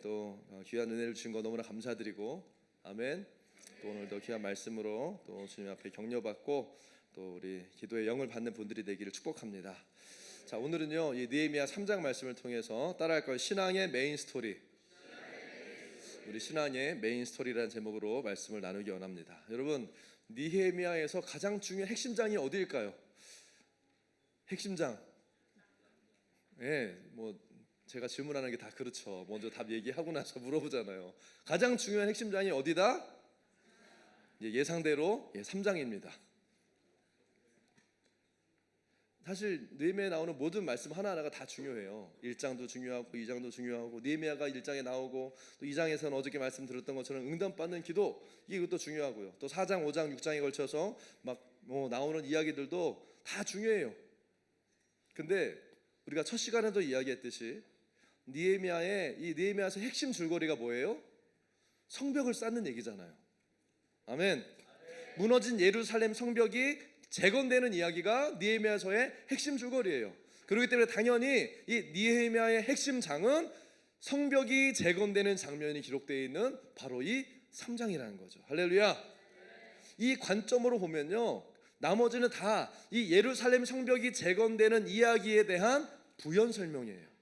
또 귀한 은혜를 주신 거 너무나 감사드리고, 아멘. 또 오늘도 귀한 말씀으로 또 주님 앞에 격려받고 또 우리 기도의 영을 받는 분들이 되기를 축복합니다. 자, 오늘은요 이 느헤미야 3장 말씀을 통해서 따라할 것 신앙의 메인 스토리, 우리 신앙의 메인 스토리라는 제목으로 말씀을 나누기 원합니다. 여러분, 느헤미야에서 가장 중요한 핵심장이 어디일까요? 핵심장. 뭐 제가 질문하는 게 다 그렇죠. 먼저 답 얘기하고 나서 물어보잖아요. 가장 중요한 핵심장이 어디다? 예상대로 3장입니다. 사실 느헤미야에 나오는 모든 말씀 하나하나가 다 중요해요. 1장도 중요하고 2장도 중요하고, 느헤미야가 1장에 나오고 또 2장에서는 어저께 말씀드렸던 것처럼 응답받는 기도, 이것도 중요하고요. 또 4장, 5장, 6장에 걸쳐서 막 나오는 이야기들도 다 중요해요. 근데 우리가 첫 시간에도 이야기했듯이 느헤미야에서 핵심 줄거리가 뭐예요? 성벽을 쌓는 얘기잖아요. 아멘. 무너진 예루살렘 성벽이 재건되는 이야기가 느헤미야서의 핵심 줄거리예요. 그렇기 때문에 당연히 이 느헤미야의 핵심 장은 성벽이 재건되는 장면이 기록되어 있는 바로 이 3장이라는 거죠. 할렐루야. 이 관점으로 보면요, 나머지는 다 이 예루살렘 성벽이 재건되는 이야기에 대한 부연 설명이에요.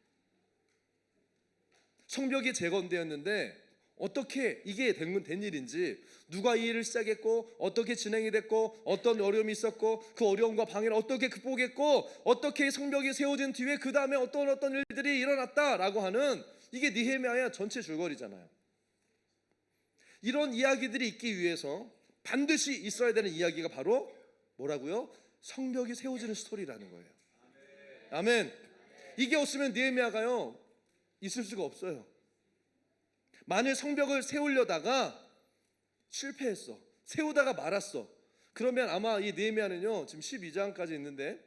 성벽이 재건되었는데 어떻게 이게 된 일인지, 누가 이 일을 시작했고 어떻게 진행이 됐고 어떤 어려움이 있었고 그 어려움과 방해를 어떻게 극복했고 어떻게 성벽이 세워진 뒤에 그 다음에 어떤 일들이 일어났다라고 하는, 이게 느헤미야의 전체 줄거리잖아요. 이런 이야기들이 있기 위해서 반드시 있어야 되는 이야기가 바로 뭐라고요? 성벽이 세워지는 스토리라는 거예요. 아멘. 이게 없으면 느헤미야가요 있을 수가 없어요. 만일 성벽을 세우려다가 실패했어, 세우다가 말았어, 그러면 아마 이 느헤미야는요 지금 12장까지 있는데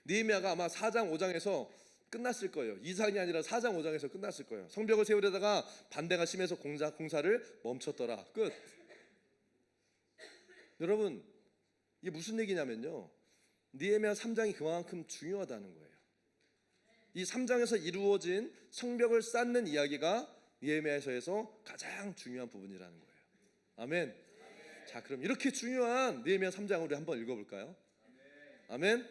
느헤미야가 아마 4장 5장에서 끝났을 거예요. 2장이 아니라 4장 5장에서 끝났을 거예요. 성벽을 세우려다가 반대가 심해서 공사를 멈췄더라. 끝. 여러분, 이게 무슨 얘기냐면요, 느헤미야 3장이 그만큼 중요하다는 거예요. 이 3장에서 이루어진 성벽을 쌓는 이야기가 느헤미야서에서 가장 중요한 부분이라는 거예요. 아멘. 자, 그럼 이렇게 중요한 느헤미야 3장을 우리 한번 읽어볼까요? 아멘.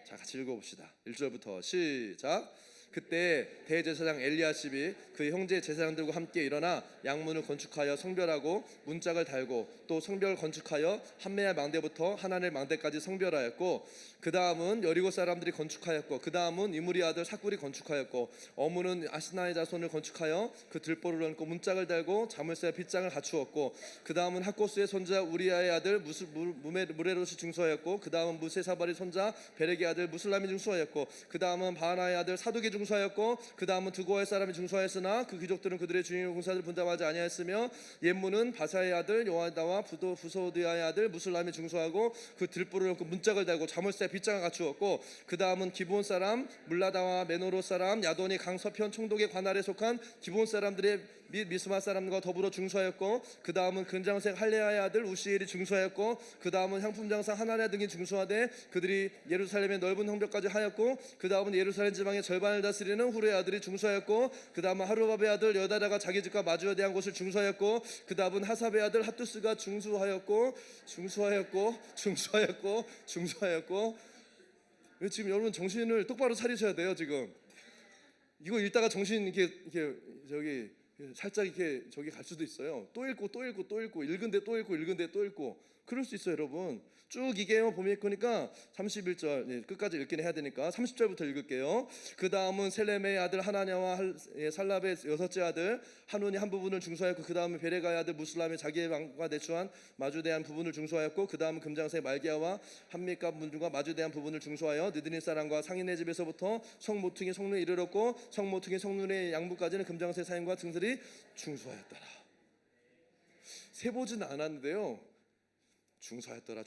자, 같이 읽어봅시다. 1절부터 시작. 그때 대제사장 엘리야십이 그 형제 제사장들과 함께 일어나 양문을 건축하여 성별하고 문짝을 달고, 또 성벽을 건축하여 한메야 망대부터 하나넬 망대까지 성별하였고, 그 다음은 여리고 사람들이 건축하였고, 그 다음은 이므리 아들 삭굴이 건축하였고, 어문은 아스나의 자손을 건축하여 그 들보를 얹고 문짝을 달고 자물쇠 빗장을 갖추었고, 그 다음은 학고스의 손자 우리아의 아들 무레롯이 중수하였고, 그 다음은 무세사발의 손자 베렉의 아들 무슬람이 중수하였고, 그 다음은 바하나의 아들 사둑이 중수하였고, 그 다음은 두고의 사람이 중수하였으나 그 귀족들은 그들의 주인의 공사를 분담하지 아니하였으며, 옌문은 바사의 아들 요아다와 부소드야의 아들 무슬람이 중수하고 그 들보를 얹고 문짝을 달고 자물쇠 빗장을 갖추었고, 그 다음은 기브온 사람 물라다와 메노로 사람 야돈이 강서편 총독의 관할에 속한 기브온 사람들의 및 미스마 사람과 더불어 중수하였고, 그 다음은 근장색 할레아의 아들 우시엘이 중수하였고, 그 다음은 향품장사 하나냐 등이 중수하되 그들이 예루살렘의 넓은 성벽까지 하였고, 그 다음은 예루살렘 지방의 절반을 다스리는 후르의 아들이 중수하였고, 그 다음은 하루밥의 아들 여다다가 자기 집과 마주에 대한 곳을 중수하였고, 그 다음은 하삽의 아들 핫두스가 중수하였고. 지금 여러분 정신을 똑바로 차리셔야 돼요. 지금 이거 읽다가 정신 이렇게 저기 살짝 이렇게 저기 갈 수도 있어요. 또 읽고 읽은데 또 읽고 그럴 수 있어요. 여러분 쭉 이게 보면 그러니까 31절 끝까지 읽긴 해야 되니까 30절부터 읽을게요. 그 다음은 셀렘의 아들 하나냐와 살랍의 여섯째 아들 한운이 한 부분을 중수하였고, 그 다음은 베레가의 아들 무슬람이 자기의 왕과 내추한 마주대한 부분을 중수하였고, 그 다음은 금장색 말기야와 한미가 문중과 마주대한 부분을 중수하여 느드린 사람과 상인의 집에서부터 성모퉁이 성눈에 이르렀고, 성모퉁이 성눈의 양부까지는 금장색 사인과 등들이 중수하였더라. 세보진 않았는데요, 중수하였더라.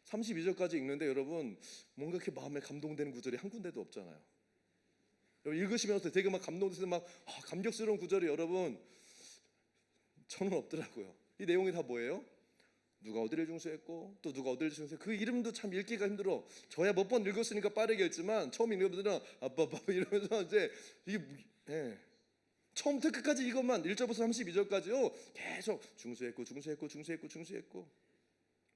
32절까지 읽는데 여러분 뭔가 이렇게 마음에 감동되는 구절이 한 군데도 없잖아요. 여러분 읽으시면서 되게 막 감동돼서 막 감격스러운 구절이 여러분 저는 없더라고요. 이 내용이 다 뭐예요? 누가 어디를 중수했고 또 누가 어디를 중수했고 그 이름도 참 읽기가 힘들어. 저야 몇 번 읽었으니까 빠르게 읽지만 처음 읽는 분들은 아빠 이러면서 이제 이게 예. 처음부터 끝까지 이것만 1절부터 32절까지요 계속 중수했고.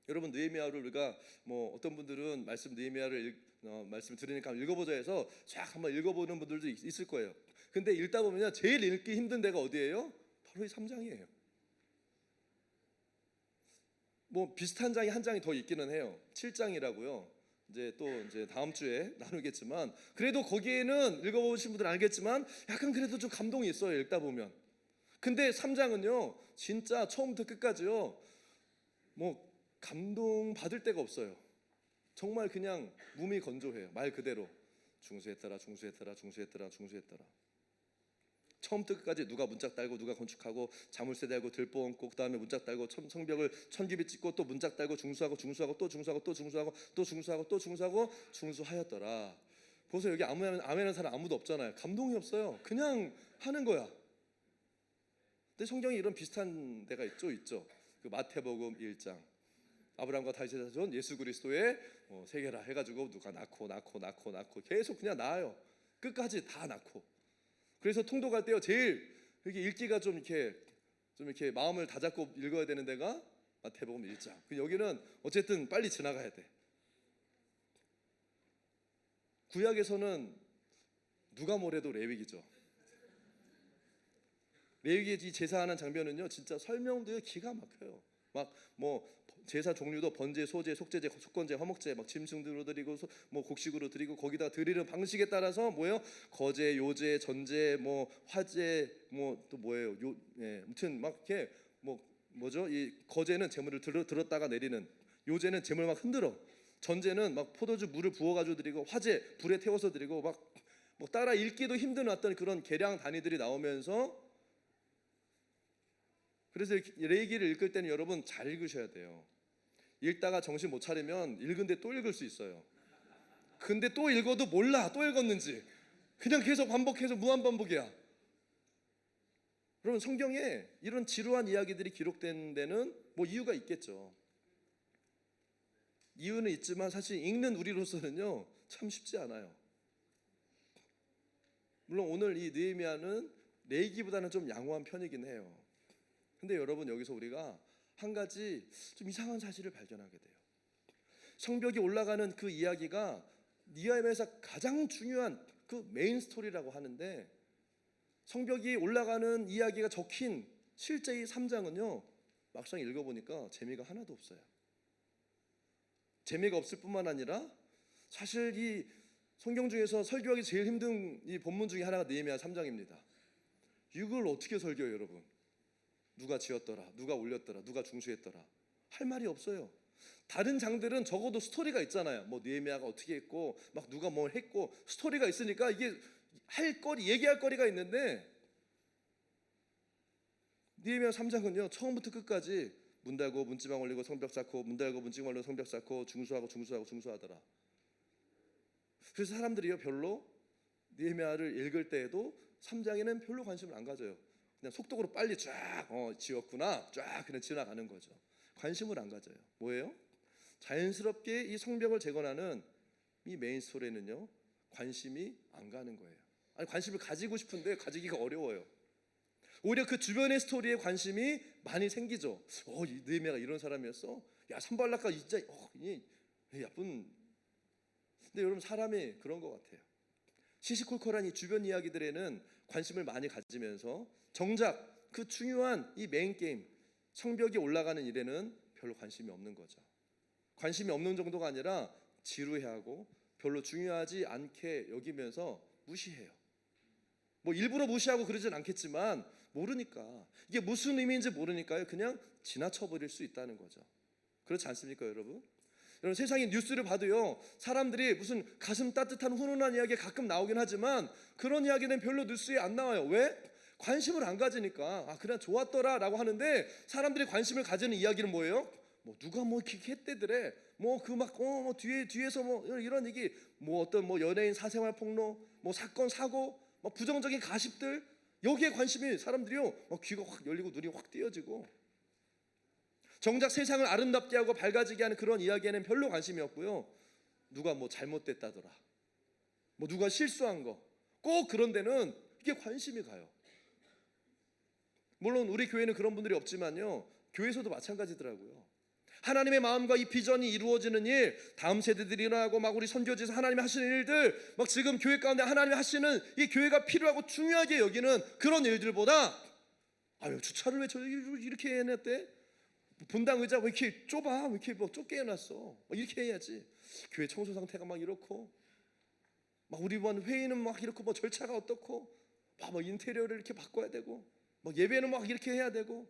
여러분 느헤미야를 우리가 뭐 어떤 분들은 느헤미야를 말씀 들으니까 읽어보자 해서 쫙 한번 읽어보는 분들도 있을 거예요. 근데 읽다 보면요 제일 읽기 힘든 데가 어디예요? 바로 이 3장이에요. 뭐 비슷한 장이 한 장이 더 있기는 해요. 7장이라고요. 이제 다음 주에 나누겠지만 그래도 거기에는 읽어보신 분들은 알겠지만 약간 그래도 좀 감동이 있어요. 읽다 보면. 근데 3장은요 진짜 처음부터 끝까지요 뭐 감동 받을 데가 없어요. 정말 그냥 몸이 건조해요. 말 그대로 중수했더라. 처음부터 끝까지 누가 문짝 달고 누가 건축하고 자물쇠 달고 들보 얹고 그다음에 문짝 달고 성벽을 천기비 찍고 또 문짝 달고 중수하고 중수하였더라. 보세요. 여기 아멘하는 사람 아무도 없잖아요. 감동이 없어요. 그냥 하는 거야. 근데 성경에 이런 비슷한 데가 있죠. 그 마태복음 1장 아브라함과 다윗의 자손 예수 그리스도의 세계라 해가지고 누가 낳고 계속 그냥 낳아요. 끝까지 다 낳고. 그래서 통독 할 때요 제일 이렇게 읽기가 좀 이렇게 마음을 다잡고 읽어야 되는 데가 마태복음 1장. 여기는 어쨌든 빨리 지나가야 돼. 구약에서는 누가 뭐래도 레위기죠. 레위기 제사하는 장면은요 진짜 설명도 기가 막혀요. 막 뭐 제사 종류도 번제, 소제, 속제제, 속건제, 화목제, 막 짐승으로 드리고 뭐 곡식으로 드리고 거기다 드리는 방식에 따라서 뭐예요? 거제, 요제, 전제, 뭐 화제, 뭐 또 뭐예요? 아무튼 막 이렇게 뭐죠? 이 거제는 제물을 들었다가 내리는, 요제는 제물 막 흔들어, 전제는 막 포도주 물을 부어가지고 드리고, 화제 불에 태워서 드리고 막 뭐 따라 읽기도 힘든 어떤 그런 계량 단위들이 나오면서, 그래서 레위기를 읽을 때는 여러분 잘 읽으셔야 돼요. 읽다가 정신 못 차리면 읽은데 또 읽을 수 있어요. 근데 또 읽어도 몰라 또 읽었는지. 그냥 계속 반복해서 무한 반복이야. 여러분 성경에 이런 지루한 이야기들이 기록된 데는 뭐 이유가 있겠죠. 이유는 있지만 사실 읽는 우리로서는요 참 쉽지 않아요. 물론 오늘 이 느헤미야는 레위기보다는 좀 양호한 편이긴 해요. 근데 여러분 여기서 우리가 한 가지 좀 이상한 사실을 발견하게 돼요. 성벽이 올라가는 그 이야기가 느헤미야에서 가장 중요한 그 메인 스토리라고 하는데, 성벽이 올라가는 이야기가 적힌 실제 이 3장은요 막상 읽어보니까 재미가 하나도 없어요. 재미가 없을 뿐만 아니라 사실 이 성경 중에서 설교하기 제일 힘든 이 본문 중에 하나가 느헤미야 3장입니다. 이걸 어떻게 설교해요 여러분? 누가 지었더라, 누가 올렸더라, 누가 중수했더라, 할 말이 없어요. 다른 장들은 적어도 스토리가 있잖아요. 뭐 느헤미야가 어떻게 했고 막 누가 뭘 했고 스토리가 있으니까 이게 얘기할 거리가 있는데, 느헤미야 3장은요 처음부터 끝까지 문 달고 문지방 올리고 성벽 쌓고, 문 달고 문지방 올리고 성벽 쌓고, 중수하더라. 그래서 사람들이요 별로 느헤미야를 읽을 때에도 3장에는 별로 관심을 안 가져요. 그냥 속독으로 빨리 쫙 지었구나 쫙 그냥 지나가는 거죠. 관심을 안 가져요. 뭐예요? 자연스럽게 이 성벽을 재건하는 이 메인 스토리는요 관심이 안 가는 거예요. 아니 관심을 가지고 싶은데 가지기가 어려워요. 오히려 그 주변의 스토리에 관심이 많이 생기죠. 이 느헤미야가 이런 사람이었어? 야 산발락가 진짜 이 야쁜. 근데 여러분 사람이 그런 것 같아요. 시시콜콜한 이 주변 이야기들에는 관심을 많이 가지면서 정작 그 중요한 이 메인 게임 성벽이 올라가는 일에는 별로 관심이 없는 거죠. 관심이 없는 정도가 아니라 지루해하고 별로 중요하지 않게 여기면서 무시해요. 뭐 일부러 무시하고 그러진 않겠지만 모르니까, 이게 무슨 의미인지 모르니까요 그냥 지나쳐버릴 수 있다는 거죠. 그렇지 않습니까 여러분? 여러분 세상의 뉴스를 봐도요 사람들이 무슨 가슴 따뜻한 훈훈한 이야기 가끔 나오긴 하지만 그런 이야기는 별로 뉴스에 안 나와요. 왜? 관심을 안 가지니까. 그냥 좋았더라 라고 하는데, 사람들이 관심을 가지는 이야기는 뭐예요? 뭐 누가 뭐 이렇게 했대더래, 뭐 그 막 뭐 뒤에서 뭐 이런 얘기, 뭐 어떤 뭐 연예인 사생활 폭로, 뭐 사건 사고, 뭐 부정적인 가십들, 여기에 관심이 사람들이요 막 귀가 확 열리고 눈이 확 띄어지고. 정작 세상을 아름답게 하고 밝아지게 하는 그런 이야기에는 별로 관심이 없고요. 누가 뭐 잘못됐다더라, 뭐 누가 실수한 거, 꼭 그런 데는 이게 관심이 가요. 물론 우리 교회는 그런 분들이 없지만요, 교회에서도 마찬가지더라고요. 하나님의 마음과 이 비전이 이루어지는 일, 다음 세대들이 일어나고 막 우리 선교지에서 하나님이 하시는 일들, 막 지금 교회 가운데 하나님이 하시는 이 교회가 필요하고 중요하게 여기는 그런 일들보다, 아유 주차를 왜 저기 이렇게 해놨대? 분당 의자 왜 이렇게 좁아? 왜 이렇게 뭐 좁게 해놨어? 이렇게 해야지. 교회 청소 상태가 막 이렇고, 막 우리 반 회의는 막 이렇고, 뭐 절차가 어떻고, 막 인테리어를 이렇게 바꿔야 되고, 막 예배는 막 이렇게 해야 되고,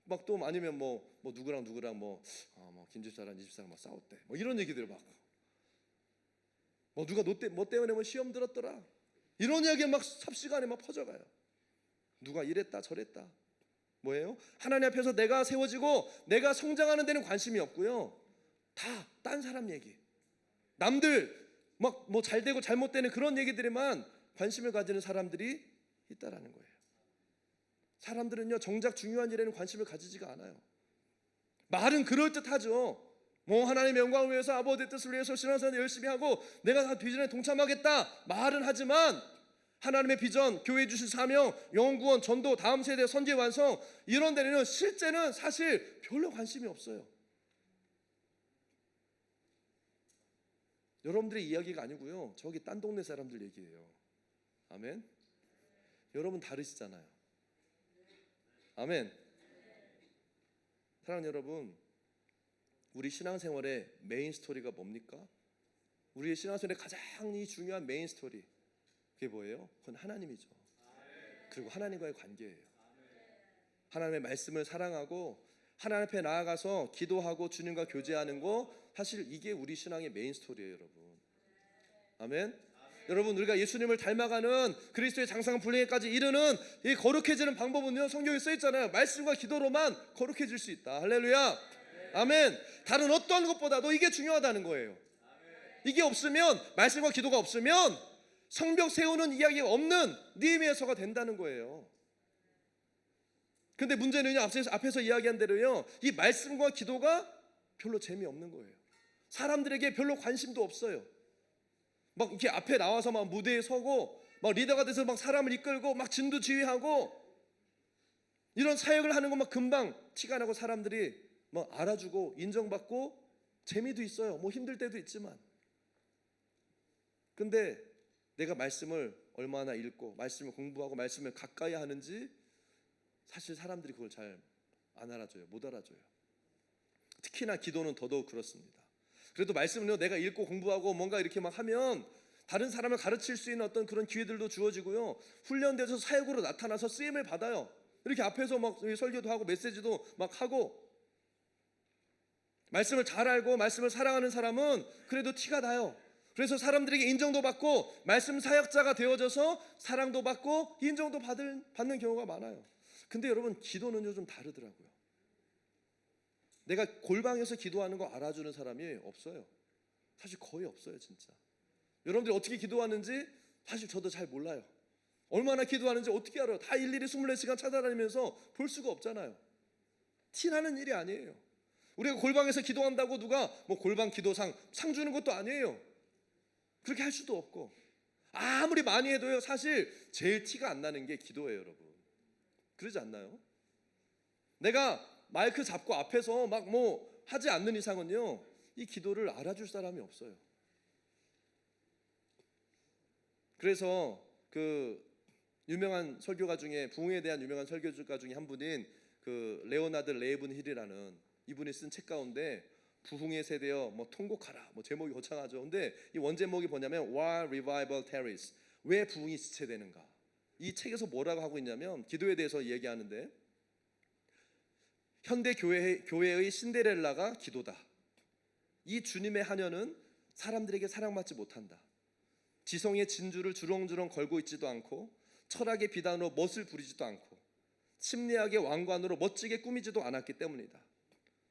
막 또 아니면 뭐 누구랑 뭐 김집사랑 이 집사랑 막 싸웠대, 뭐 이런 얘기들 막, 뭐 누가 뭐 때문에 뭐 시험 들었더라, 이런 이야기 막 삽시간에 막 퍼져가요. 누가 이랬다 저랬다. 뭐예요? 하나님 앞에서 내가 세워지고 내가 성장하는 데는 관심이 없고요, 다 딴 사람 얘기, 남들 막 뭐 잘되고 잘못되는 그런 얘기들에만 관심을 가지는 사람들이 있다라는 거예요. 사람들은요, 정작 중요한 일에는 관심을 가지지가 않아요. 말은 그럴듯하죠. 뭐 하나님의 영광을 위해서, 아버지의 뜻을 위해서 신앙생활 열심히 하고 내가 다 비전에 동참하겠다 말은 하지만, 하나님의 비전, 교회 주신 사명, 영혼 구원, 전도, 다음 세대 선제 완성, 이런 데는 실제는 사실 별로 관심이 없어요. 여러분들의 이야기가 아니고요, 저기 딴 동네 사람들 얘기예요. 아멘. 여러분 다르시잖아요. 아멘. 사랑하는 여러분, 우리 신앙생활의 메인 스토리가 뭡니까? 우리의 신앙생활의 가장 중요한 메인 스토리, 그게 뭐예요? 그건 하나님이죠. 그리고 하나님과의 관계예요. 하나님의 말씀을 사랑하고 하나님 앞에 나아가서 기도하고 주님과 교제하는 거, 사실 이게 우리 신앙의 메인 스토리예요, 여러분. 아멘. 여러분, 우리가 예수님을 닮아가는 그리스도의 장상 분량에까지 이르는 이 거룩해지는 방법은요, 성경에 써 있잖아요. 말씀과 기도로만 거룩해질 수 있다. 할렐루야. 아멘. 다른 어떤 것보다도 이게 중요하다는 거예요. 이게 없으면, 말씀과 기도가 없으면 성벽 세우는 이야기가 없는 느헤미야서가 된다는 거예요. 근데 문제는요, 앞에서 이야기한 대로요, 이 말씀과 기도가 별로 재미없는 거예요. 사람들에게 별로 관심도 없어요. 막 이렇게 앞에 나와서 막 무대에 서고 막 리더가 돼서 막 사람을 이끌고 막 진두지휘하고 이런 사역을 하는 거 막 금방 티가 나고, 사람들이 막 알아주고 인정받고 재미도 있어요. 뭐 힘들 때도 있지만. 근데 내가 말씀을 얼마나 읽고 말씀을 공부하고 말씀을 가까이 하는지 사실 사람들이 그걸 잘 안 알아줘요. 못 알아줘요. 특히나 기도는 더더욱 그렇습니다. 그래도 말씀을요, 내가 읽고 공부하고 뭔가 이렇게 막 하면 다른 사람을 가르칠 수 있는 어떤 그런 기회들도 주어지고요, 훈련돼서 사역으로 나타나서 쓰임을 받아요. 이렇게 앞에서 막 설교도 하고 메시지도 막 하고, 말씀을 잘 알고 말씀을 사랑하는 사람은 그래도 티가 나요. 그래서 사람들에게 인정도 받고 말씀 사역자가 되어져서 사랑도 받고 인정도 받는 경우가 많아요. 근데 여러분, 기도는요 좀 다르더라고요. 내가 골방에서 기도하는 거 알아주는 사람이 없어요. 사실 거의 없어요, 진짜. 여러분들이 어떻게 기도하는지 사실 저도 잘 몰라요. 얼마나 기도하는지 어떻게 알아요? 다 일일이 24시간 찾아다니면서 볼 수가 없잖아요. 티나는 일이 아니에요. 우리가 골방에서 기도한다고 누가 뭐 골방 기도상 상 주는 것도 아니에요. 그렇게 할 수도 없고, 아무리 많이 해도요, 사실 제일 티가 안 나는 게 기도예요, 여러분. 그러지 않나요? 내가 마이크 잡고 앞에서 막 뭐 하지 않는 이상은요, 이 기도를 알아줄 사람이 없어요. 그래서 그 유명한 설교가 중에, 부흥에 대한 유명한 설교가 중에 한 분인 그 레오나드 레이븐 힐이라는 이분이 쓴 책 가운데 부흥의 세대여 뭐 통곡하라, 뭐 제목이 거창하죠. 근데 이 원제목이 뭐냐면 Why Revival Tarries, 왜 부흥이 지체되는가. 이 책에서 뭐라고 하고 있냐면, 기도에 대해서 얘기하는데, 현대 교회의 신데렐라가 기도다. 이 주님의 하녀는 사람들에게 사랑받지 못한다. 지성의 진주를 주렁주렁 걸고 있지도 않고, 철학의 비단으로 멋을 부리지도 않고, 심리학의 왕관으로 멋지게 꾸미지도 않았기 때문이다.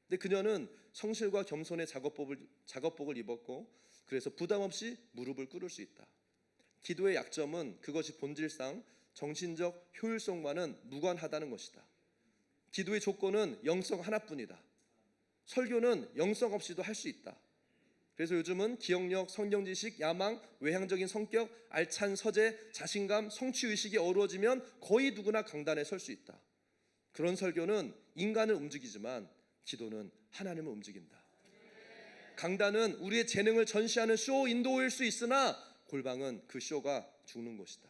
근데 그녀는 성실과 겸손의 작업복을 입었고, 그래서 부담 없이 무릎을 꿇을 수 있다. 기도의 약점은 그것이 본질상 정신적 효율성과는 무관하다는 것이다. 기도의 조건은 영성 하나뿐이다. 설교는 영성 없이도 할 수 있다. 그래서 요즘은 기억력, 성경 지식, 야망, 외향적인 성격, 알찬 서재, 자신감, 성취의식이 어우러지면 거의 누구나 강단에 설 수 있다. 그런 설교는 인간을 움직이지만 기도는 하나님을 움직인다. 강단은 우리의 재능을 전시하는 쇼 인도일 수 있으나 골방은 그 쇼가 죽는 곳이다.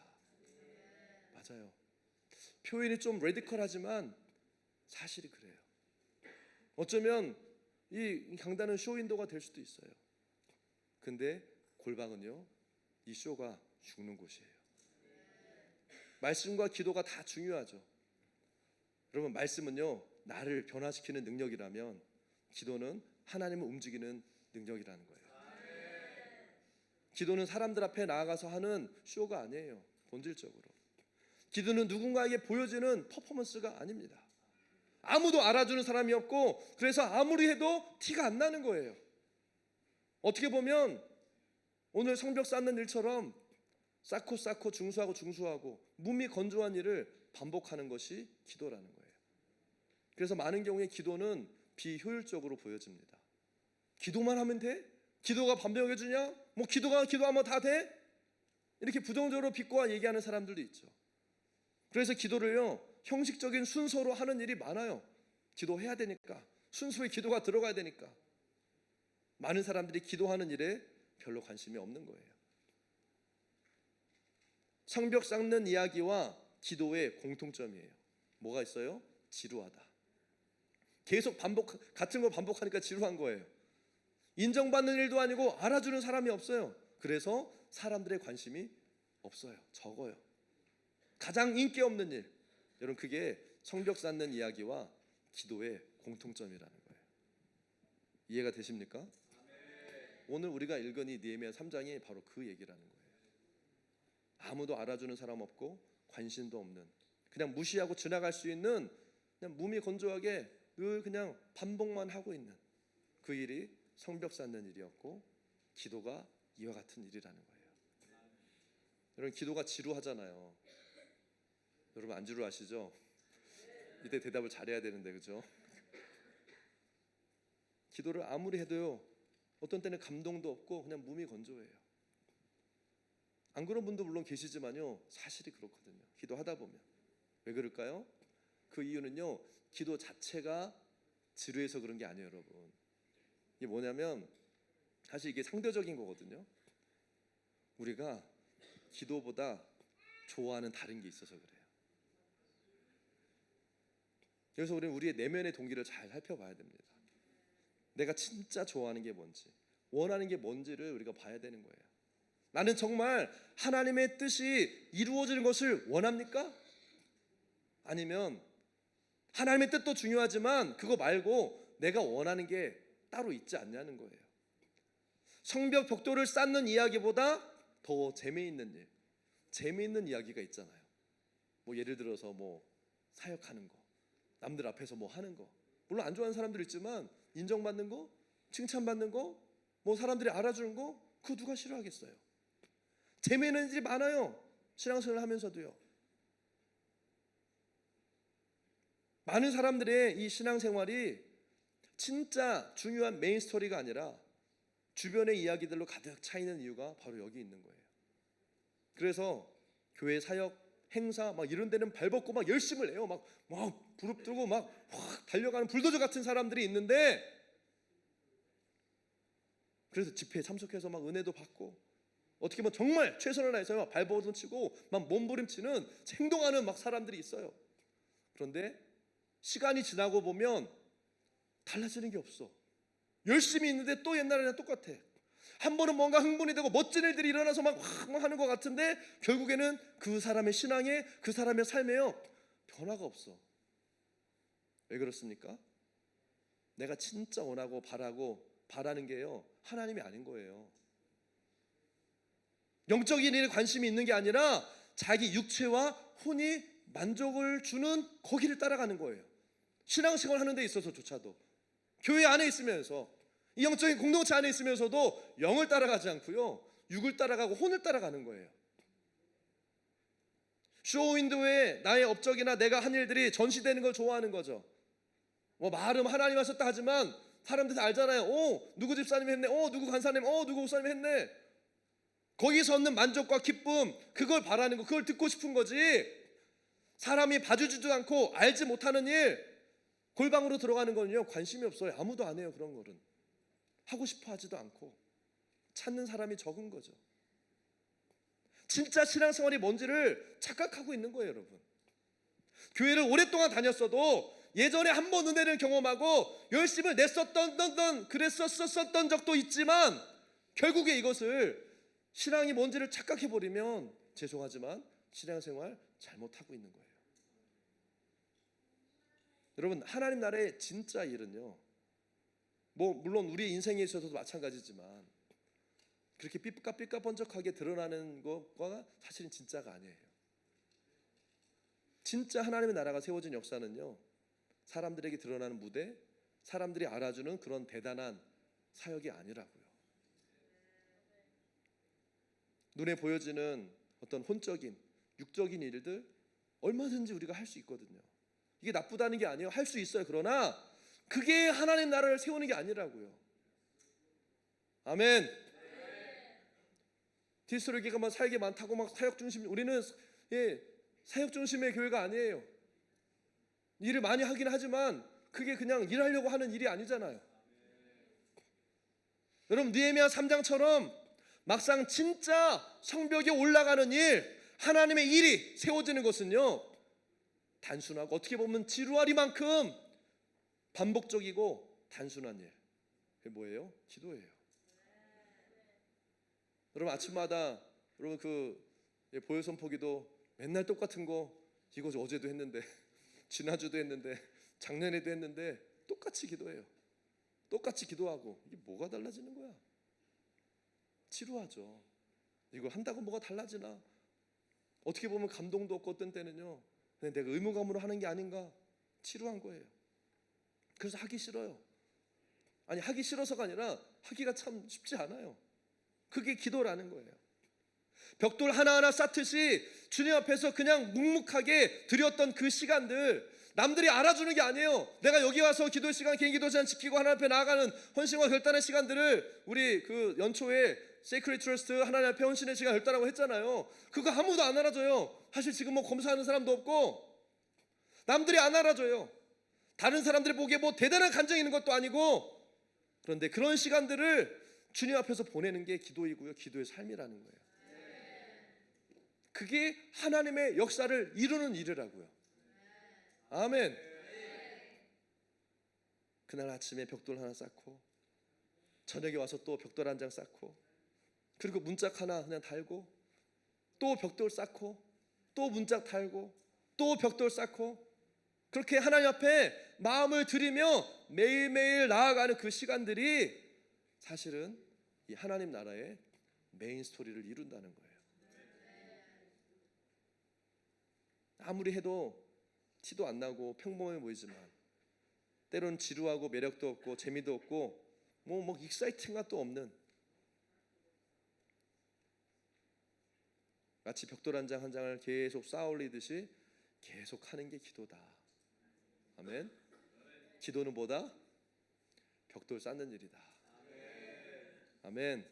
맞아요. 표현이 좀 레디컬하지만 사실이 그래요. 어쩌면 이 강단은 쇼 인도가 될 수도 있어요. 근데 골방은요, 이 쇼가 죽는 곳이에요. 말씀과 기도가 다 중요하죠. 여러분, 말씀은요 나를 변화시키는 능력이라면 기도는 하나님을 움직이는 능력이라는 거예요. 기도는 사람들 앞에 나아가서 하는 쇼가 아니에요. 본질적으로 기도는 누군가에게 보여지는 퍼포먼스가 아닙니다. 아무도 알아주는 사람이 없고 그래서 아무리 해도 티가 안 나는 거예요. 어떻게 보면 오늘 성벽 쌓는 일처럼 쌓고 중수하고 중수하고 몸이 건조한 일을 반복하는 것이 기도라는 거예요. 그래서 많은 경우에 기도는 비효율적으로 보여집니다. 기도만 하면 돼? 기도가 반복해 주냐? 뭐 기도하면 다 돼? 이렇게 부정적으로 비꼬아 얘기하는 사람들도 있죠. 그래서 기도를요 형식적인 순서로 하는 일이 많아요. 기도해야 되니까, 순수의 기도가 들어가야 되니까. 많은 사람들이 기도하는 일에 별로 관심이 없는 거예요. 성벽 쌓는 이야기와 기도의 공통점이에요. 뭐가 있어요? 지루하다. 계속 같은 걸 반복하니까 지루한 거예요. 인정받는 일도 아니고 알아주는 사람이 없어요. 그래서 사람들의 관심이 없어요. 적어요. 가장 인기 없는 일, 여러분 그게 성벽 쌓는 이야기와 기도의 공통점이라는 거예요. 이해가 되십니까? 오늘 우리가 읽은 이 느헤미야 3장이 바로 그 얘기라는 거예요. 아무도 알아주는 사람 없고 관심도 없는, 그냥 무시하고 지나갈 수 있는, 그냥 몸이 건조하게 늘 그냥 반복만 하고 있는 그 일이 성벽 쌓는 일이었고 기도가 이와 같은 일이라는 거예요. 여러분 기도가 지루하잖아요. 여러분 안 지루하시죠? 이때 대답을 잘해야 되는데 그죠? 기도를 아무리 해도요 어떤 때는 감동도 없고 그냥 몸이 건조해요. 안 그런 분도 물론 계시지만요 사실이 그렇거든요. 기도하다 보면. 왜 그럴까요? 그 이유는요 기도 자체가 지루해서 그런 게 아니에요. 여러분 이게 뭐냐면 사실 이게 상대적인 거거든요. 우리가 기도보다 좋아하는 다른 게 있어서 그래요. 그래서 우리는 우리의 내면의 동기를 잘 살펴봐야 됩니다. 내가 진짜 좋아하는 게 뭔지, 원하는 게 뭔지를 우리가 봐야 되는 거예요. 나는 정말 하나님의 뜻이 이루어지는 것을 원합니까? 아니면 하나님의 뜻도 중요하지만 그거 말고 내가 원하는 게 따로 있지 않냐는 거예요. 성벽 벽돌을 쌓는 이야기보다 더 재미있는 일, 재미있는 이야기가 있잖아요. 뭐 예를 들어서 뭐 사역하는 거, 남들 앞에서 뭐 하는 거, 물론 안 좋아하는 사람들 있지만 인정받는 거, 칭찬받는 거, 뭐 사람들이 알아주는 거, 그거 누가 싫어하겠어요? 재미있는 일이 많아요. 신앙생활을 하면서도요. 많은 사람들의 이 신앙생활이 진짜 중요한 메인 스토리가 아니라 주변의 이야기들로 가득 차 있는 이유가 바로 여기 있는 거예요. 그래서 교회 사역, 행사 막 이런 데는 발벗고 막 열심을 해요. 막 부릅뜨고 막 확 달려가는 불도저 같은 사람들이 있는데, 그래서 집회에 참석해서 막 은혜도 받고 어떻게 보면 정말 최선을 다해서 막 발버둥치고 막 몸부림치는 행동하는 막 사람들이 있어요. 그런데 시간이 지나고 보면 달라지는 게 없어. 열심히 있는데 또 옛날이랑 똑같아. 한 번은 뭔가 흥분이 되고 멋진 일들이 일어나서 막 하는 것 같은데 결국에는 그 사람의 신앙에, 그 사람의 삶에요 변화가 없어. 왜 그렇습니까? 내가 진짜 원하고 바라는 게요 하나님이 아닌 거예요. 영적인 일에 관심이 있는 게 아니라 자기 육체와 혼이 만족을 주는 거기를 따라가는 거예요. 신앙생활 하는 데 있어서조차도, 교회 안에 있으면서, 이 영적인 공동체 안에 있으면서도 영을 따라가지 않고요 육을 따라가고 혼을 따라가는 거예요. 쇼윈도에 나의 업적이나 내가 한 일들이 전시되는 걸 좋아하는 거죠. 뭐 말은 하나님 하셨다 하지만 사람들이 다 알잖아요. 누구 집사님이 했네. 누구 간사님, 누구 목사님이 했네. 거기서 얻는 만족과 기쁨, 그걸 바라는 거, 그걸 듣고 싶은 거지. 사람이 봐주지도 않고 알지 못하는 일, 골방으로 들어가는 거는요 관심이 없어요. 아무도 안 해요. 그런 거는 하고 싶어 하지도 않고 찾는 사람이 적은 거죠. 진짜 신앙생활이 뭔지를 착각하고 있는 거예요, 여러분. 교회를 오랫동안 다녔어도 예전에 한 번 은혜를 경험하고 열심을 냈었던 그랬었던 적도 있지만 결국에 이것을 신앙이 뭔지를 착각해버리면 죄송하지만 신앙생활 잘못하고 있는 거예요. 여러분, 하나님 나라의 진짜 일은요, 뭐 물론 우리 인생에 있어서도 마찬가지지만 그렇게 삐까번쩍하게 드러나는 것과 사실은 진짜가 아니에요. 진짜 하나님의 나라가 세워진 역사는요, 사람들에게 드러나는 무대, 사람들이 알아주는 그런 대단한 사역이 아니라고요. 눈에 보여지는 어떤 혼적인 육적인 일들 얼마든지 우리가 할 수 있거든요. 이게 나쁘다는 게 아니에요. 할 수 있어요. 그러나 그게 하나님 나라를 세우는 게 아니라고요. 아멘. 디스토리기가 막 살게 많다고 막 사역 중심, 우리는 사역 중심의 교회가 아니에요. 일을 많이 하긴 하지만 그게 그냥 일하려고 하는 일이 아니잖아요. 여러분, 느헤미야 3장처럼 막상 진짜 성벽에 올라가는 일, 하나님의 일이 세워지는 것은요 단순하고 어떻게 보면 지루하리만큼 반복적이고 단순한 일. 그게 뭐예요? 기도예요. 여러분, 아침마다 여러분 보혈 선포기도 맨날 똑같은 거, 이거 어제도 했는데 지난주도 했는데 작년에도 했는데 똑같이 기도해요. 똑같이 기도하고 이게 뭐가 달라지는 거야? 지루하죠. 이거 한다고 뭐가 달라지나? 어떻게 보면 감동도 없고 어떤 때는요 그냥 내가 의무감으로 하는 게 아닌가, 지루한 거예요. 그래서 하기 싫어요. 아니, 하기 싫어서가 아니라 하기가 참 쉽지 않아요. 그게 기도라는 거예요. 벽돌 하나하나 쌓듯이 주님 앞에서 그냥 묵묵하게 드렸던 그 시간들, 남들이 알아주는 게 아니에요. 내가 여기 와서 기도 시간, 개인 기도 시간 지키고 하나님 앞에 나아가는 헌신과 결단의 시간들을 우리 그 연초에 세크릿 트러스트 하나님 앞에 헌신의 시간 결단하고 했잖아요. 그거 아무도 안 알아줘요. 사실 지금 뭐 검사하는 사람도 없고 남들이 안 알아줘요. 다른 사람들이 보기에 뭐 대단한 간증이 있는 것도 아니고, 그런데 그런 시간들을 주님 앞에서 보내는 게 기도이고요, 기도의 삶이라는 거예요. 그게 하나님의 역사를 이루는 일이라고요. 아멘. 그날 아침에 벽돌 하나 쌓고 저녁에 와서 또 벽돌 한 장 쌓고 그리고 문짝 하나 그냥 달고 또 벽돌 쌓고 또 문짝 달고 또 벽돌 쌓고, 그렇게 하나님 앞에 마음을 들이며 매일매일 나아가는 그 시간들이 사실은 이 하나님 나라의 메인 스토리를 이룬다는 거예요. 아무리 해도 티도 안 나고 평범해 보이지만 때로는 지루하고 매력도 없고 재미도 없고 뭐 익사이팅가 또 없는, 마치 벽돌 한 장 한 장을 계속 쌓아 올리듯이 계속 하는 게 기도다. 아멘. 기도는 뭐다? 벽돌 쌓는 일이다. 아멘.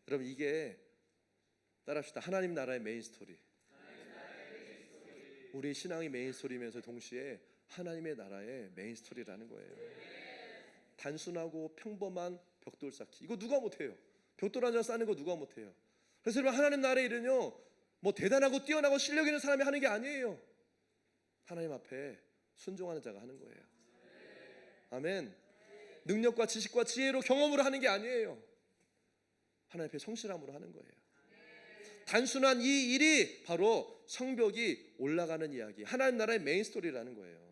여러분, 이게 따라합시다. 하나님 나라의 메인 스토리. 우리 신앙이 메인 스토리면서 동시에 하나님의 나라의 메인 스토리라는 거예요. 단순하고 평범한 벽돌 쌓기, 이거 누가 못해요? 벽돌 한 장 쌓는 거 누가 못해요? 그래서 여러분, 하나님 나라의 일은요 뭐 대단하고 뛰어나고 실력 있는 사람이 하는 게 아니에요. 하나님 앞에 순종하는 자가 하는 거예요. 아멘. 능력과 지식과 지혜로 경험으로 하는 게 아니에요. 하나님 앞에 성실함으로 하는 거예요. 단순한 이 일이 바로 성벽이 올라가는 이야기, 하나님 나라의 메인 스토리라는 거예요.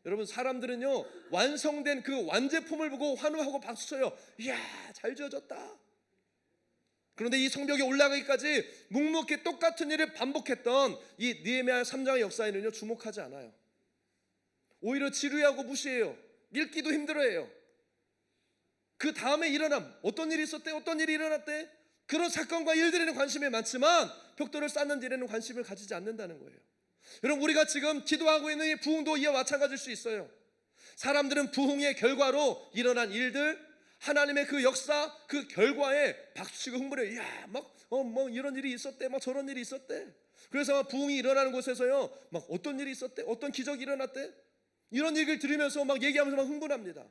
여러분, 사람들은요 완성된 그 완제품을 보고 환호하고 박수쳐요. 이야, 잘 지어졌다. 그런데 이 성벽에 올라가기까지 묵묵히 똑같은 일을 반복했던 이 느헤미야 3장의 역사에는요 주목하지 않아요. 오히려 지루해하고 무시해요. 읽기도 힘들어해요. 그 다음에 일어남, 어떤 일이 있었대, 어떤 일이 일어났대, 그런 사건과 일들에는 관심이 많지만 벽돌을 쌓는 일에는 관심을 가지지 않는다는 거예요. 여러분, 우리가 지금 기도하고 있는 이 부흥도 이와 마찬가지일 수 있어요. 사람들은 부흥의 결과로 일어난 일들, 하나님의 그 역사, 그 결과에 박수치고 흥분해요. 이야, 뭐 이런 일이 있었대, 막 저런 일이 있었대. 그래서 막 부흥이 일어나는 곳에서요, 막 어떤 일이 있었대, 어떤 기적이 일어났대, 이런 얘기를 들으면서 막 얘기하면서 막 흥분합니다.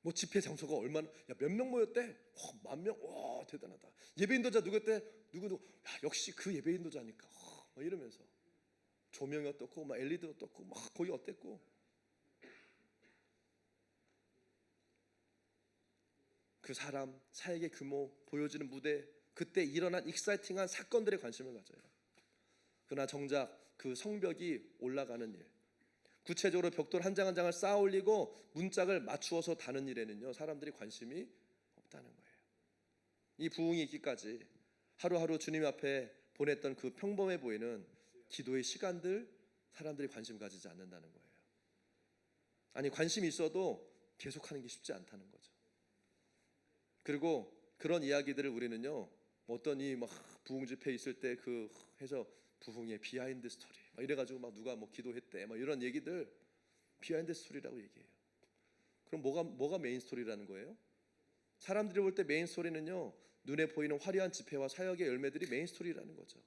뭐 집회 장소가 얼마나, 몇 명 모였대? 10,000명? 와, 대단하다. 예배 인도자 누구였대? 누구? 야, 역시 그 예배 인도자니까. 막 이러면서 조명이 어떻고, 막 LED 어떻고, 막 거기 어땠고. 그 사람, 사역의 규모, 보여지는 무대, 그때 일어난 익사이팅한 사건들에 관심을 가져요. 그러나 정작 그 성벽이 올라가는 일, 구체적으로 벽돌 한 장 한 장을 쌓아 올리고 문짝을 맞추어서 다는 일에는요, 사람들이 관심이 없다는 거예요. 이 부흥이 있기까지 하루하루 주님 앞에 보냈던 그 평범해 보이는 기도의 시간들, 사람들이 관심 가지지 않는다는 거예요. 아니, 관심이 있어도 계속하는 게 쉽지 않다는 거죠. 그리고 그런 이야기들을 우리는요, 어떤 이 막 부흥 집회 있을 때 그 해서 부흥의 비하인드 스토리 막 이래가지고 막 누가 뭐 기도했대 막 이런 얘기들, 비하인드 스토리라고 얘기해요. 그럼 뭐가 메인 스토리라는 거예요? 사람들이 볼 때 메인 스토리는요, 눈에 보이는 화려한 집회와 사역의 열매들이 메인 스토리라는 거죠.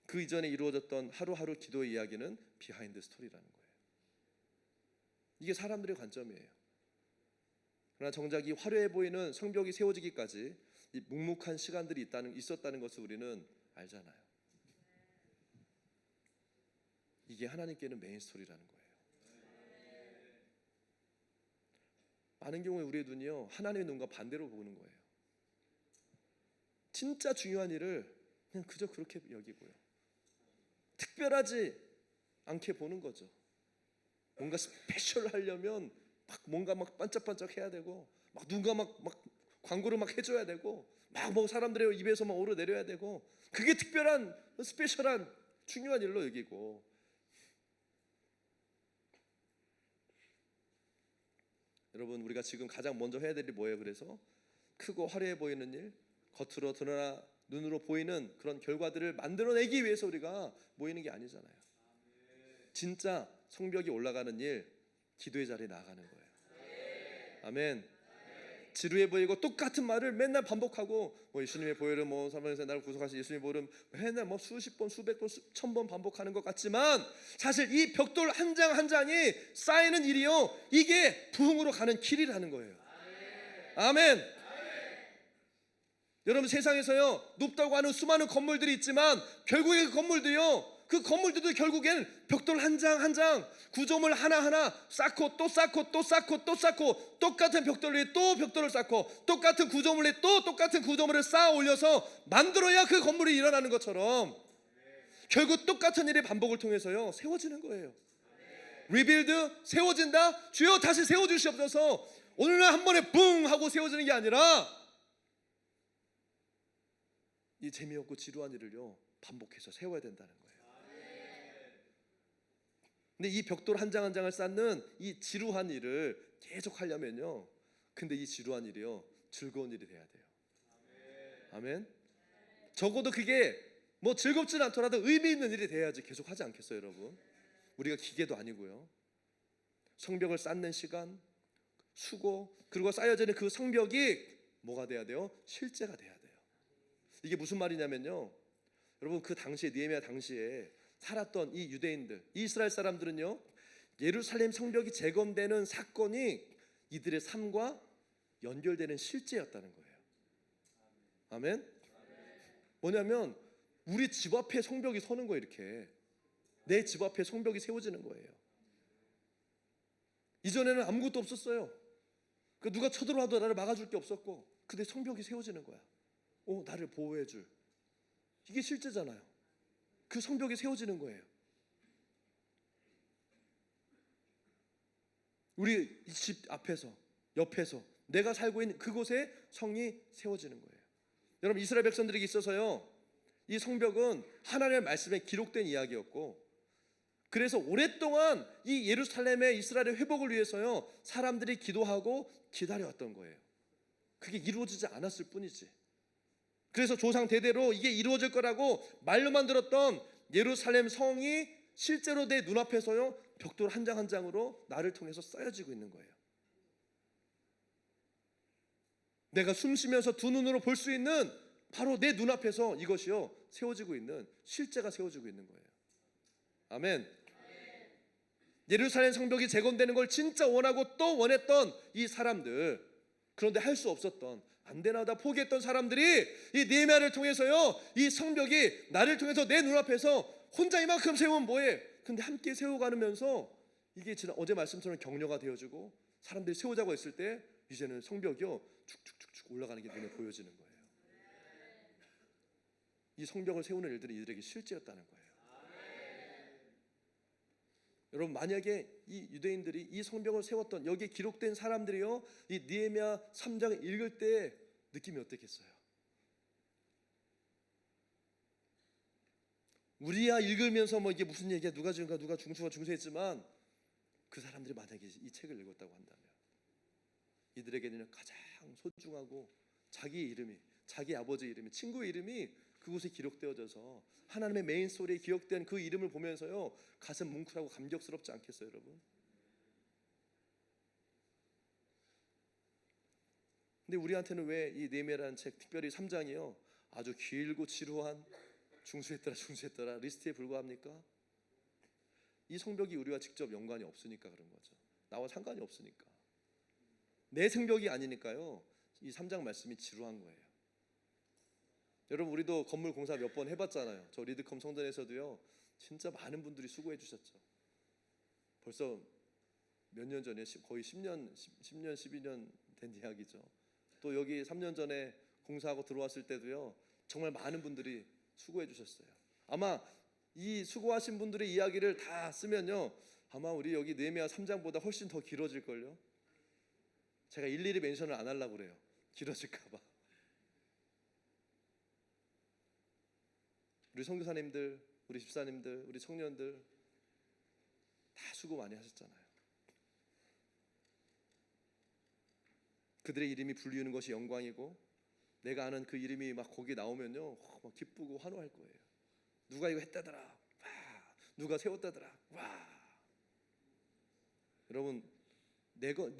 그 이전에 이루어졌던 하루하루 기도의 이야기는 비하인드 스토리라는 거예요. 이게 사람들의 관점이에요. 그러나 정작 이 화려해 보이는 성벽이 세워지기까지 이 묵묵한 시간들이 있었다는 것을 우리는 알잖아요. 이게 하나님께는 메인 스토리라는 거예요. 많은 경우에 우리의 눈이요, 하나님의 눈과 반대로 보는 거예요. 진짜 중요한 일을 그냥 그저 그렇게 여기고요, 특별하지 않게 보는 거죠. 뭔가 스페셜 하려면 뭔가 반짝반짝 해야 되고, 누가 광고를 해줘야 되고, 뭐 사람들의 입에서 오르내려야 되고, 그게 특별한 스페셜한 중요한 일로 여기고, 여러분, 우리가 지금 가장 먼저 해야 될 일이 뭐예요? 그래서 크고 화려해 보이는 일, 겉으로 드러나 눈으로 보이는 그런 결과들을 만들어내기 위해서 우리가 모이는 게 아니잖아요. 진짜 성벽이 올라가는 일, 기도의 자리에 나아가는 거예요. 아멘. 지루해 보이고 똑같은 말을 맨날 반복하고, 예수님의 보혈은 사망에서 나를 구속하신 예수님의 보혈은 맨날 수십 번, 수백 번, 수천 번 반복하는 것 같지만, 사실 이 벽돌 한 장 한 장이 쌓이는 일이요, 이게 부흥으로 가는 길이라는 거예요. 아멘. 여러분, 세상에서요, 높다고 하는 수많은 건물들이 있지만 결국에 그 건물들도 결국엔 벽돌 한 장 한 장, 구조물 하나하나 쌓고 또 쌓고 또 쌓고 또 쌓고, 똑같은 벽돌 위에 또 벽돌을 쌓고 똑같은 구조물 위에 또 똑같은 구조물을 쌓아 올려서 만들어야 그 건물이 일어나는 것처럼, 결국 똑같은 일의 반복을 통해서요, 세워지는 거예요. 리빌드, 세워진다. 주여 다시 세워주시옵소서. 오늘날 한 번에 붕 하고 세워지는 게 아니라, 이 재미없고 지루한 일을요, 반복해서 세워야 된다는 거예요. 근데 이 벽돌 한 장 한 장을 쌓는 이 지루한 일을 계속 하려면요, 근데 이 지루한 일이요, 즐거운 일이 돼야 돼요. 아멘. 적어도 그게 즐겁진 않더라도 의미 있는 일이 돼야지 계속 하지 않겠어요, 여러분? 우리가 기계도 아니고요. 성벽을 쌓는 시간, 수고, 그리고 쌓여지는 그 성벽이 뭐가 돼야 돼요? 실제가 돼야 돼요. 이게 무슨 말이냐면요, 여러분, 그 당시에, 느헤미야 당시에 살았던 이 유대인들, 이 이스라엘 사람들은요, 예루살렘 성벽이 재건되는 사건이 이들의 삶과 연결되는 실제였다는 거예요. 아멘. 뭐냐면 우리 집 앞에 성벽이 서는 거예요. 이렇게 내 집 앞에 성벽이 세워지는 거예요. 이전에는 아무것도 없었어요. 누가 쳐들어와도 나를 막아줄 게 없었고, 근데 성벽이 세워지는 거야. 나를 보호해줄, 이게 실제잖아요. 그 성벽이 세워지는 거예요. 우리 집 앞에서, 옆에서, 내가 살고 있는 그곳에 성이 세워지는 거예요. 여러분, 이스라엘 백성들에게 있어서요, 이 성벽은 하나님의 말씀에 기록된 이야기였고, 그래서 오랫동안 이 예루살렘의 이스라엘의 회복을 위해서요, 사람들이 기도하고 기다려왔던 거예요. 그게 이루어지지 않았을 뿐이지. 그래서 조상 대대로 이게 이루어질 거라고 말로만 들었던 예루살렘 성이 실제로 내 눈앞에서요, 벽돌 한 장 한 장으로 나를 통해서 쌓여지고 있는 거예요. 내가 숨 쉬면서 두 눈으로 볼 수 있는 바로 내 눈앞에서 이것이요, 세워지고 있는, 실제가 세워지고 있는 거예요. 아멘. 예루살렘 성벽이 재건되는 걸 진짜 원하고 또 원했던 이 사람들, 그런데 할 수 없었던, 안 되나 다 포기했던 사람들이 이 느헤미야를 통해서요, 이 성벽이 나를 통해서 내 눈앞에서 혼자 이만큼 세우면 뭐해? 근데 함께 세워가면서 이게 지난 어제 말씀처럼 격려가 되어지고 사람들이 세우자고 했을 때 이제는 성벽이요, 쭉쭉쭉쭉 올라가는 게 눈에 보여지는 거예요. 이 성벽을 세우는 일들이 이들에게 실제였다는 거예요. 여러분, 만약에 이 유대인들이 이 성벽을 세웠던, 여기에 기록된 사람들이요, 이 느헤미야 3장을 읽을 때 느낌이 어떻겠어요? 우리야 읽으면서 뭐 이게 무슨 얘기야, 누가 중가 누가 중수가 중세했지만 그 사람들이 만약에 이 책을 읽었다고 한다면 이들에게는 가장 소중하고 자기 이름이, 자기 아버지 이름이, 친구의 이름이 그곳에 기록되어져서 하나님의 메인 스토리에 기록된 그 이름을 보면서요, 가슴 뭉클하고 감격스럽지 않겠어요, 여러분? 근데 우리한테는 왜 이 느헤미야라는 책, 특별히 3장이요, 아주 길고 지루한 중수했더라 리스트에 불과합니까? 이 성벽이 우리와 직접 연관이 없으니까 그런 거죠. 나와 상관이 없으니까. 내 성벽이 아니니까요, 이 3장 말씀이 지루한 거예요. 여러분, 우리도 건물 공사 몇 번 해봤잖아요. 저 리드컴 성전에서도요, 진짜 많은 분들이 수고해 주셨죠. 벌써 몇 년 전에, 거의 10년 12년 된 이야기죠. 또 여기 3년 전에 공사하고 들어왔을 때도요, 정말 많은 분들이 수고해 주셨어요. 아마 이 수고하신 분들의 이야기를 다 쓰면요, 아마 우리 여기 느헤미야 3장보다 훨씬 더 길어질걸요. 제가 일일이 멘션을 안 하려고 그래요, 길어질까 봐. 우리 선교사님들, 우리 집사님들, 우리 청년들 다 수고 많이 하셨잖아요. 그들의 이름이 불리우는 것이 영광이고, 내가 아는 그 이름이 막 거기 나오면요, 막 기쁘고 환호할 거예요. 누가 이거 했다더라, 와. 누가 세웠다더라, 와. 여러분,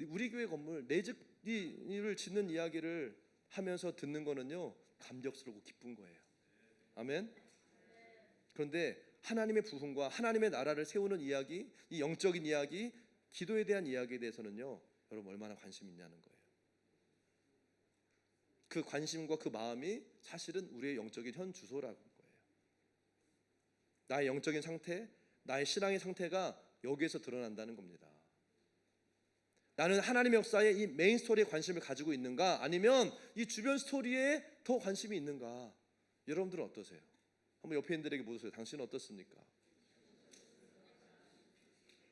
우리 교회 건물 내 집을 짓는 이야기를 하면서 듣는 거는요, 감격스럽고 기쁜 거예요. 아멘. 그런데 하나님의 부흥과 하나님의 나라를 세우는 이야기, 이 영적인 이야기, 기도에 대한 이야기에 대해서는요, 여러분 얼마나 관심이 있냐는 거예요. 그 관심과 그 마음이 사실은 우리의 영적인 현 주소라는 거예요. 나의 영적인 상태, 나의 신앙의 상태가 여기에서 드러난다는 겁니다. 나는 하나님의 역사에 이 메인 스토리에 관심을 가지고 있는가, 아니면 이 주변 스토리에 더 관심이 있는가? 여러분들은 어떠세요? 한번 옆에 있는들에게 물으세요. 당신은 어떻습니까?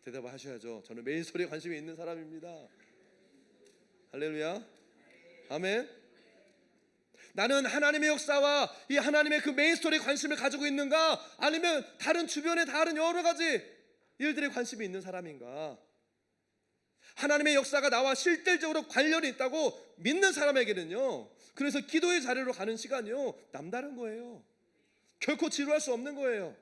대답을 하셔야죠. 저는 메인 스토리에 관심이 있는 사람입니다. 할렐루야. 아멘. 나는 하나님의 역사와 이 하나님의 그 메인 스토리에 관심을 가지고 있는가, 아니면 다른 주변의 다른 여러 가지 일들에 관심이 있는 사람인가? 하나님의 역사가 나와 실질적으로 관련이 있다고 믿는 사람에게는요, 그래서 기도의 자리로 가는 시간이요, 남다른 거예요. 결코 지루할 수 없는 거예요.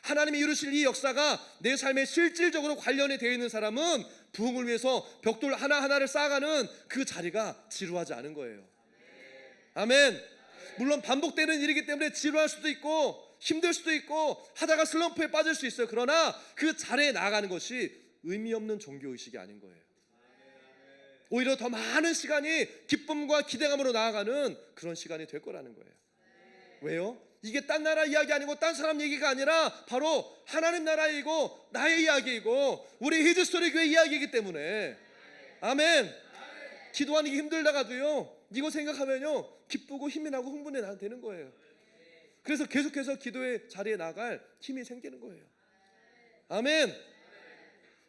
하나님이 이루실 이 역사가 내 삶에 실질적으로 관련이 되어 있는 사람은 부흥을 위해서 벽돌 하나하나를 쌓아가는 그 자리가 지루하지 않은 거예요. 아멘. 물론 반복되는 일이기 때문에 지루할 수도 있고 힘들 수도 있고 하다가 슬럼프에 빠질 수 있어요. 그러나 그 자리에 나아가는 것이 의미 없는 종교의식이 아닌 거예요. 오히려 더 많은 시간이 기쁨과 기대감으로 나아가는 그런 시간이 될 거라는 거예요. 왜요? 이게 딴 나라 이야기 아니고 딴 사람 얘기가 아니라 바로 하나님 나라이고 나의 이야기이고 우리 히즈스토리 교회 이야기이기 때문에. 아멘. 기도하는 게 힘들다가도요, 이거 생각하면요 기쁘고 힘이 나고 흥분이 되는 거예요. 그래서 계속해서 기도의 자리에 나갈 힘이 생기는 거예요. 아멘.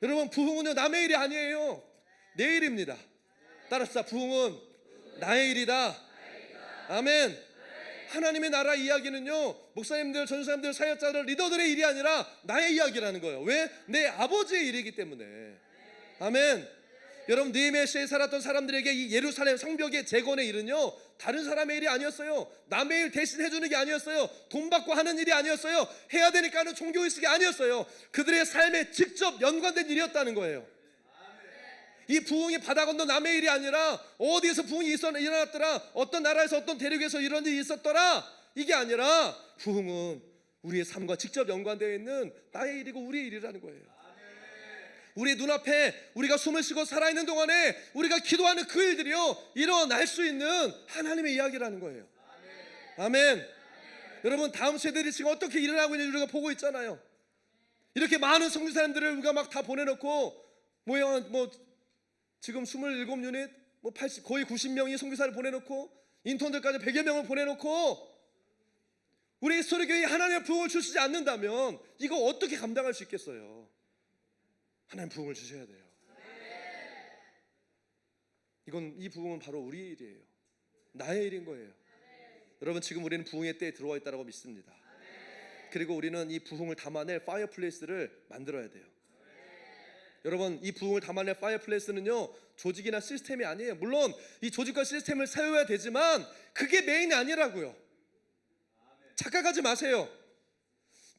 여러분, 부흥은요 남의 일이 아니에요. 내 일입니다. 따라서 부흥은 나의 일이다. 아멘. 하나님의 나라 이야기는요, 목사님들, 전사님들, 사역자들, 리더들의 일이 아니라 나의 이야기라는 거예요. 왜? 내 아버지의 일이기 때문에. 아멘. 여러분 느헤미야 시대에 살았던 사람들에게 이 예루살렘 성벽의 재건의 일은요 다른 사람의 일이 아니었어요. 남의 일 대신 해주는 게 아니었어요. 돈 받고 하는 일이 아니었어요. 해야 되니까 하는 종교의식이 아니었어요. 그들의 삶에 직접 연관된 일이었다는 거예요. 이 부흥이 바다 건너 남의 일이 아니라 어디에서 부흥이 일어났더라, 어떤 나라에서 어떤 대륙에서 이런 일이 있었더라, 이게 아니라 부흥은 우리의 삶과 직접 연관되어 있는 나의 일이고 우리의 일이라는 거예요. 우리 눈앞에 우리가 숨을 쉬고 살아있는 동안에 우리가 기도하는 그 일들이요 일어날 수 있는 하나님의 이야기라는 거예요. 아멘. 여러분 다음 세대들이 지금 어떻게 일어나고 있는지 우리가 보고 있잖아요. 이렇게 많은 성도 사람들을 우리가 막 다 보내놓고 지금 27유닛 80 거의 90명이 선교사를 보내놓고 인턴들까지 100여 명을 보내놓고 우리 히스토리교회에 하나님의 부흥을 주시지 않는다면 이거 어떻게 감당할 수 있겠어요? 하나님 부흥을 주셔야 돼요. 이 부흥은 바로 우리의 일이에요. 나의 일인 거예요. 여러분 지금 우리는 부흥의 때에 들어와 있다고 믿습니다. 그리고 우리는 이 부흥을 담아낼 파이어플레이스를 만들어야 돼요. 여러분 이 부흥을 담아낼 파이어플레이스는요 조직이나 시스템이 아니에요. 물론 이 조직과 시스템을 세워야 되지만 그게 메인이 아니라고요. 착각하지 마세요.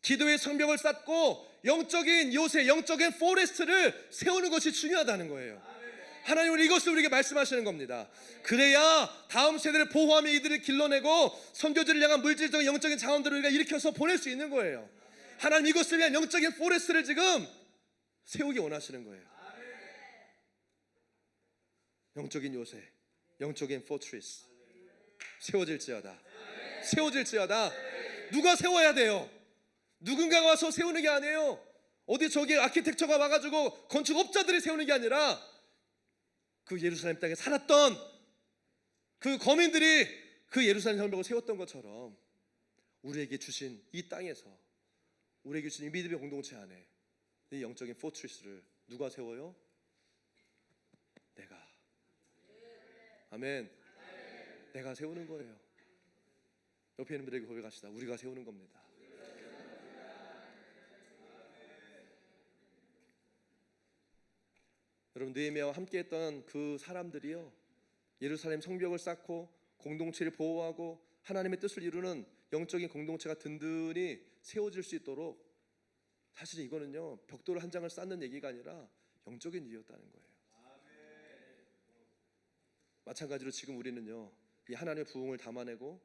기도의 성벽을 쌓고 영적인 요새, 영적인 포레스트를 세우는 것이 중요하다는 거예요. 하나님은 이것을 우리에게 말씀하시는 겁니다. 그래야 다음 세대를 보호하며 이들을 길러내고 선교지를 향한 물질적인 영적인 자원들을 우리가 일으켜서 보낼 수 있는 거예요. 하나님 이것을 위한 영적인 포레스트를 지금 세우기 원하시는 거예요. 영적인 요새, 영적인 포트리스 세워질지어다. 세워질지어다. 누가 세워야 돼요? 누군가가 와서 세우는 게 아니에요. 어디 저기 아키텍처가 와가지고 건축업자들이 세우는 게 아니라 그 예루살렘 땅에 살았던 그 거민들이 그 예루살렘 성벽을 세웠던 것처럼 우리에게 주신 이 땅에서 우리에게 주신 이 믿음의 공동체 안에 이 영적인 포트리스를 누가 세워요? 내가. 아멘. 내가 세우는 거예요. 옆에 있는 분들에게 고백합시다. 우리가 세우는 겁니다. 여러분 느헤미야와 함께했던 그 사람들이요 예루살렘 성벽을 쌓고 공동체를 보호하고 하나님의 뜻을 이루는 영적인 공동체가 든든히 세워질 수 있도록 사실 이거는요 벽돌 한 장을 쌓는 얘기가 아니라 영적인 일이었다는 거예요. 마찬가지로 지금 우리는요 이 하나님의 부흥을 담아내고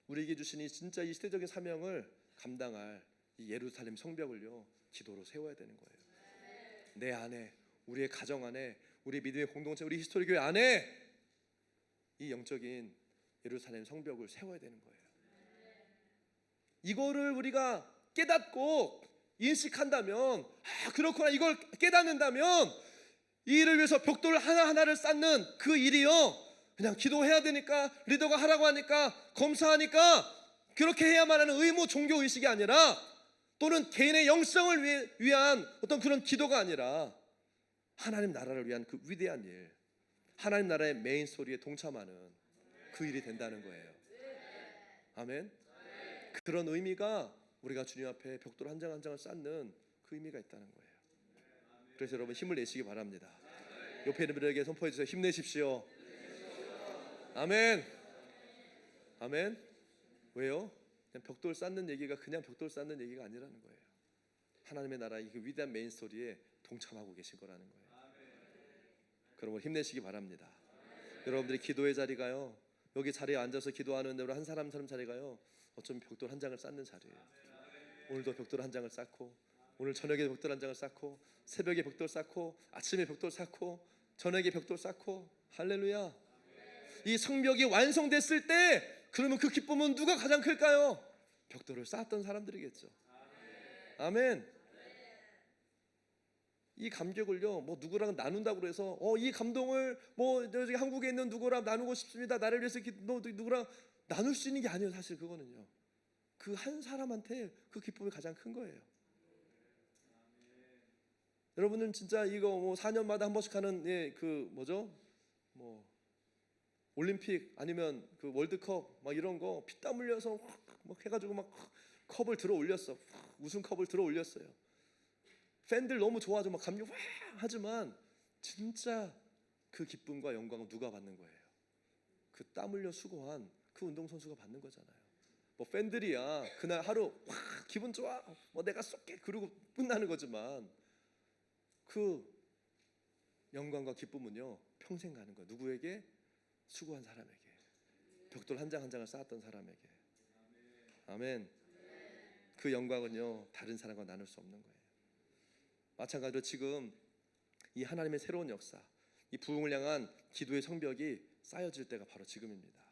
우리에게 주신 이 진짜 이 시대적인 사명을 감당할 이 예루살렘 성벽을요 기도로 세워야 되는 거예요. 내 안에, 우리의 가정 안에, 우리 믿음의 공동체, 우리 히스토리 교회 안에 이 영적인 예루살렘 성벽을 세워야 되는 거예요. 이거를 우리가 깨닫고 인식한다면 그렇구나 이걸 깨닫는다면 이 일을 위해서 벽돌 하나하나를 쌓는 그 일이요 그냥 기도해야 되니까 리더가 하라고 하니까 검사하니까 그렇게 해야만 하는 의무 종교의식이 아니라 또는 개인의 영성을 위한 어떤 그런 기도가 아니라 하나님 나라를 위한 그 위대한 일, 하나님 나라의 메인 스토리에 동참하는 그 일이 된다는 거예요. 아멘. 그런 의미가 우리가 주님 앞에 벽돌 한 장 한 장을 쌓는 그 의미가 있다는 거예요. 그래서 여러분 힘을 내시기 바랍니다. 옆에 있는 분들에게 선포해 주세요. 힘내십시오. 아멘. 아멘. 왜요? 그냥 벽돌 쌓는 얘기가 그냥 벽돌 쌓는 얘기가 아니라는 거예요. 하나님의 나라의 그 위대한 메인 스토리에 동참하고 계신 거라는 거예요. 그러면 힘내시기 바랍니다. 여러분들이 기도의 자리가요 여기 자리에 앉아서 기도하는 대로 한 사람 자리가요 어쩌면 벽돌 한 장을 쌓는 자리예요. 오늘도 벽돌 한 장을 쌓고 오늘 저녁에 벽돌 한 장을 쌓고 새벽에 벽돌 쌓고 아침에 벽돌 쌓고 저녁에 벽돌 쌓고 할렐루야. 이 성벽이 완성됐을 때 그러면 그 기쁨은 누가 가장 클까요? 벽돌을 쌓았던 사람들이겠죠. 아멘. 이 감격을요 뭐 누구랑 나눈다고 해서 이 감동을 뭐 한국에 있는 누구랑 나누고 싶습니다. 나를 위해서 누구랑 나눌 수 있는 게 아니에요. 사실 그거는요 그 한 사람한테 그 기쁨이 가장 큰 거예요. 여러분은 진짜 이거 뭐 4년마다 한 번씩 하는 그 뭐죠? 뭐 올림픽 아니면 그 월드컵 막 이런 거 피땀 흘려서 막 해가지고 막 컵을 들어 올렸어. 우승 컵을 들어 올렸어요. 팬들 너무 좋아하죠. 막 감격 하지만 진짜 그 기쁨과 영광을 누가 받는 거예요? 그 땀 흘려 수고한 그 운동선수가 받는 거잖아요. 뭐 팬들이야 그날 하루 와 기분 좋아 뭐 내가 쏠게 그러고 끝나는 거지만 그 영광과 기쁨은요 평생 가는 거예요. 누구에게? 수고한 사람에게, 벽돌 한 장 한 장을 쌓았던 사람에게. 아멘. 그 영광은요 다른 사람과 나눌 수 없는 거예요. 마찬가지로 지금 이 하나님의 새로운 역사, 이 부흥을 향한 기도의 성벽이 쌓여질 때가 바로 지금입니다.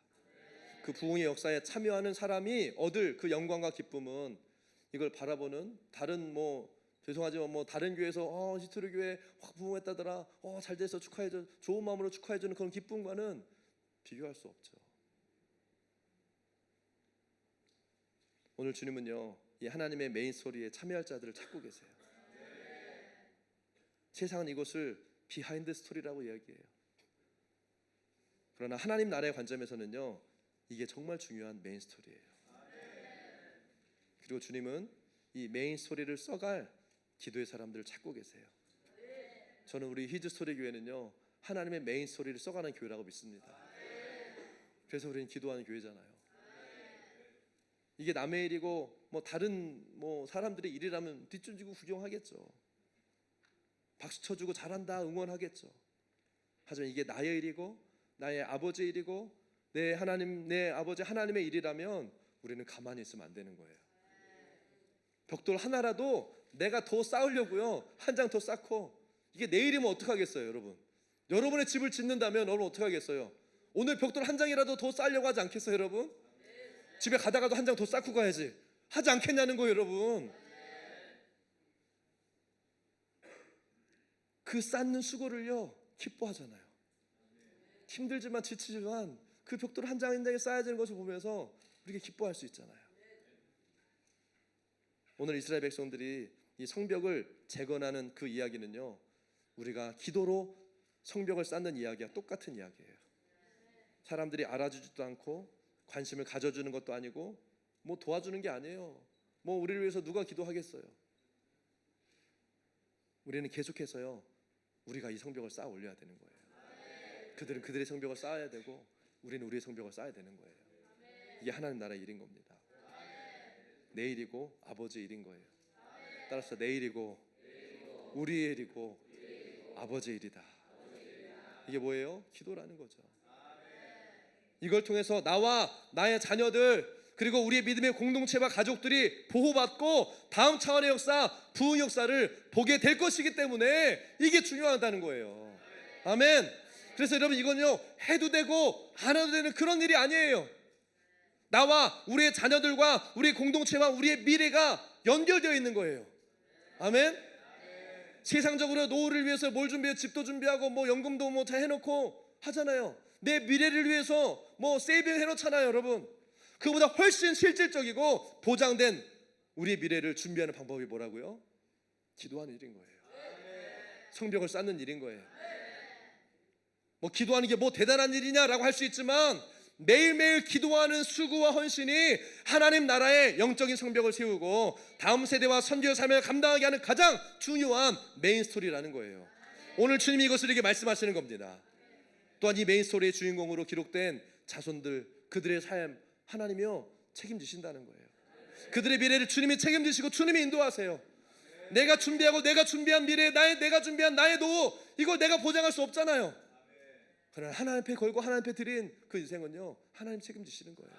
그 부흥의 역사에 참여하는 사람이 얻을 그 영광과 기쁨은 이걸 바라보는 다른 죄송하지만 다른 교회에서 히트르 교회 확 부흥했다더라, 잘 돼서 축하해줘, 좋은 마음으로 축하해주는 그런 기쁨과는 비교할 수 없죠. 오늘 주님은요 이 하나님의 메인 스토리에 참여할 자들을 찾고 계세요. 세상은 이것을 비하인드 스토리라고 이야기해요. 그러나 하나님 나라의 관점에서는요 이게 정말 중요한 메인 스토리예요. 그리고 주님은 이 메인 스토리를 써갈 기도의 사람들을 찾고 계세요. 저는 우리 히즈 스토리 교회는요 하나님의 메인 스토리를 써가는 교회라고 믿습니다. 그래서 우리는 기도하는 교회잖아요. 이게 남의 일이고 다른 사람들의 일이라면 뒷줄지고 구경하겠죠. 박수 쳐주고 잘한다 응원하겠죠. 하지만 이게 나의 일이고 나의 아버지의 일이고 내 아버지 하나님의 일이라면 우리는 가만히 있으면 안 되는 거예요. 벽돌 하나라도 내가 더 쌓으려고요 한 장 더 쌓고, 이게 내 일이면 어떡하겠어요 여러분? 여러분의 집을 짓는다면 여러분 어떡하겠어요? 오늘 벽돌 한 장이라도 더 쌓으려고 하지 않겠어요 여러분? 집에 가다가도 한 장 더 쌓고 가야지 하지 않겠냐는 거예요 여러분. 그 쌓는 수고를요 기뻐하잖아요. 힘들지만 지치지만 그 벽돌 한 장 한 장에 쌓아야 되는 것을 보면서 우리가 기뻐할 수 있잖아요. 오늘 이스라엘 백성들이 이 성벽을 재건하는 그 이야기는요 우리가 기도로 성벽을 쌓는 이야기와 똑같은 이야기예요. 사람들이 알아주지도 않고 관심을 가져주는 것도 아니고 도와주는 게 아니에요. 우리를 위해서 누가 기도하겠어요? 우리는 계속해서요 우리가 이 성벽을 쌓아 올려야 되는 거예요. 그들은 그들의 성벽을 쌓아야 되고 우리는 우리의 성벽을 쌓아야 되는 거예요. 이게 하나님 나라의 일인 겁니다. 내 일이고 아버지의 일인 거예요. 따라서 내 일이고 우리의 일이고 아버지의 일이다. 이게 뭐예요? 기도라는 거죠. 이걸 통해서 나와 나의 자녀들 그리고 우리의 믿음의 공동체와 가족들이 보호받고 다음 차원의 역사, 부흥 역사를 보게 될 것이기 때문에 이게 중요하다는 거예요. 아멘. 그래서 여러분 이건요 해도 되고 안 해도 되는 그런 일이 아니에요. 나와 우리의 자녀들과 우리의 공동체와 우리의 미래가 연결되어 있는 거예요. 아멘. 세상적으로 노후를 위해서 뭘 준비해, 집도 준비하고 연금도 잘 해놓고 하잖아요. 내 미래를 위해서 세이빙 해놓잖아요 여러분. 그보다 훨씬 실질적이고 보장된 우리의 미래를 준비하는 방법이 뭐라고요? 기도하는 일인 거예요. 성벽을 쌓는 일인 거예요. 기도하는 게 대단한 일이냐라고 할 수 있지만 매일매일 기도하는 수고와 헌신이 하나님 나라의 영적인 성벽을 세우고 다음 세대와 선교의 삶을 감당하게 하는 가장 중요한 메인 스토리라는 거예요. 오늘 주님이 이것을 이렇게 말씀하시는 겁니다. 또한 이 메인 스토리의 주인공으로 기록된 자손들, 그들의 삶 하나님이요 책임지신다는 거예요. 그들의 미래를 주님이 책임지시고 주님이 인도하세요. 내가 준비하고 내가 준비한 미래, 내가 준비한 나의 노후, 이걸 내가 보장할 수 없잖아요. 그러나 하나님 앞에 걸고 하나님 앞에 드린 그 인생은요 하나님 책임지시는 거예요.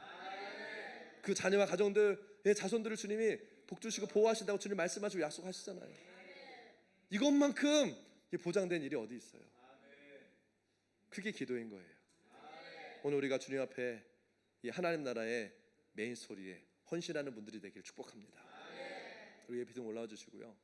그 자녀와 가정들의 자손들을 주님이 복주시고 보호하신다고 주님 말씀하시고 약속하시잖아요. 이것만큼 보장된 일이 어디 있어요? 그게 기도인 거예요. 오늘 우리가 주님 앞에 이 하나님 나라의 메인 스토리에 헌신하는 분들이 되길 축복합니다. 우리 예비등 올라와 주시고요.